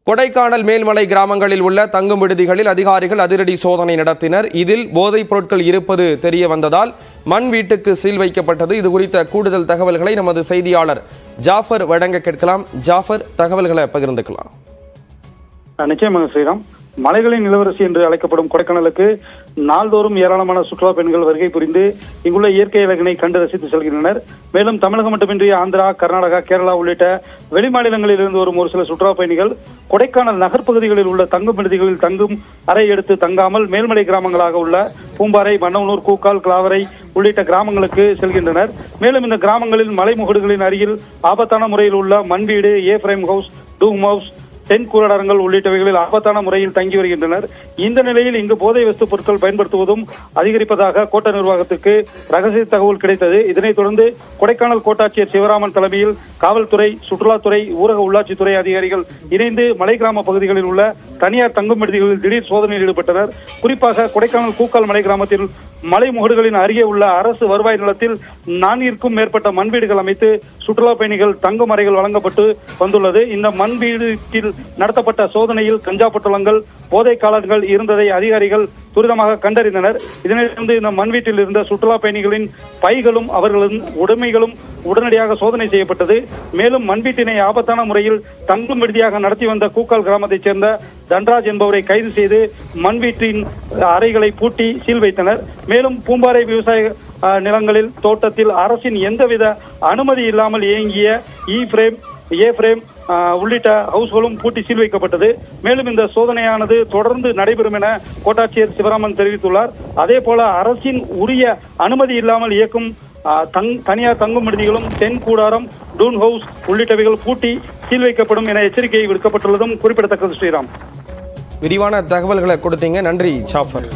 கொடைக்கானல் மேல்மலை கிராமங்களில் உள்ள தங்கும் விடுதிகளில் அதிகாரிகள் அதிரடி சோதனை நடத்தினர். இதில் போதைப் பொருட்கள் இருப்பது தெரிய வந்ததால் மண் வீட்டுக்கு சீல் வைக்கப்பட்டது. இது குறித்த கூடுதல் தகவல்களை நமது செய்தியாளர் ஜாஃபர் வழங்க கேட்கலாம். ஜாஃபர், தகவல்களை பகிர்ந்துக்கலாம். நிச்சயமாக ஸ்ரீராம். மலைகளின் இளவரசி என்று அழைக்கப்படும் கொடைக்கானலுக்கு நாள்தோறும் ஏராளமான சுற்றுலா பயணிகள் வருகை புரிந்து இங்குள்ள இயற்கை அழகினை கண்டு ரசித்து செல்கின்றனர். மேலும் தமிழகம் மட்டுமின்றி ஆந்திரா, கர்நாடகா, கேரளா உள்ளிட்ட வெளிமாநிலங்களில் இருந்து வரும் ஒரு சில சுற்றுலா பயணிகள் கொடைக்கானல் நகர்ப்பகுதிகளில் உள்ள தங்கும் விடுதிகளில் தங்கும் அறை எடுத்து தங்காமல் மேல்மலை கிராமங்களாக உள்ள பூம்பாறை, மன்னவனூர், கூக்கால், கிளாவரை உள்ளிட்ட கிராமங்களுக்கு செல்கின்றனர். மேலும் இந்த கிராமங்களில் மலைமுகடுகளின் அருகில் ஆபத்தான முறையில் உள்ள மண்வீடு, ஏ ஃப்ரேம் ஹவுஸ், டூம் ஹவுஸ், தென் கூடாரங்கள் உள்ளிட்டவைகளில் ஆபத்தான முறையில் தங்கி வருகின்றனர். இந்த நிலையில் இங்கு போதை வஸ்து பொருட்கள் பயன்படுத்துவதும் அதிகரிப்பதாக கோட்ட நிர்வாகத்திற்கு ரகசிய தகவல் கிடைத்தது. இதனைத் தொடர்ந்து கொடைக்கானல் கோட்டாட்சியர் சிவராமன் தலைமையில் காவல்துறை, சுற்றுலாத்துறை, ஊரக உள்ளாட்சித்துறை அதிகாரிகள் இணைந்து மலை கிராம பகுதிகளில் உள்ள தனியார் தங்கும் விடுதிகளில் திடீர் சோதனையில் ஈடுபட்டனர். குறிப்பாக கொடைக்கானல் கூக்கால் மலை கிராமத்தில் மலை முகடுகளின் அருகே உள்ள அரசு வருவாய் நிலத்தில் 4ற்கும் மேற்பட்ட மண் வீடுகள் அமைத்து சுற்றுலா பயணிகள் தங்கும் அறைகள் வழங்கப்பட்டு வந்துள்ளது. இந்த மண் வீட்டில் நடத்தப்பட்ட சோதனையில் கஞ்சா பொட்டலங்கள், போதை காலங்கள் இருந்ததை அதிகாரிகள் துரிதமாக கண்டறிந்தனர். இதனிலிருந்து இந்த மண் வீட்டில் இருந்த சுற்றுலா பயணிகளின் பைகளும் அவர்களின் உடைமைகளும் உடனடியாக சோதனை செய்யப்பட்டது. மேலும் மண் வீட்டினை ஆபத்தான முறையில் தங்கும் விடுதியாக நடத்தி வந்த கூக்கால் கிராமத்தைச் சேர்ந்த தன்ராஜ் என்பவரை கைது செய்து மண் வீட்டின் அறைகளை பூட்டி சீல் வைத்தனர். மேலும் பூம்பாறை விவசாய நிலங்களில் தோட்டத்தில் அரசின் எந்தவித அனுமதி இல்லாமல் இயங்கிய ஏ ஃப்ரேம் உள்ளிட்ட ஹவுஸ்களும் பூட்டி சீல் வைக்கப்பட்டது. மேலும் இந்த சோதனையானது தொடர்ந்து நடைபெறும் என கோட்டாட்சியர் சிவராமன் தெரிவித்துள்ளார். அதே போல அரசின் உரிய அனுமதி இல்லாமல் இயக்கும் தனியார் தங்கும் விடுதிகளும், தென் கூடாரம், டூன் ஹவுஸ் உள்ளிட்டவைகள் பூட்டி சீல் வைக்கப்படும் என எச்சரிக்கை விடுக்கப்பட்டுள்ளதும் குறிப்பிடத்தக்கது. ஸ்ரீராம், விரிவான தகவல்களை கொடுத்தீங்க. நன்றி ஜாஃபர்.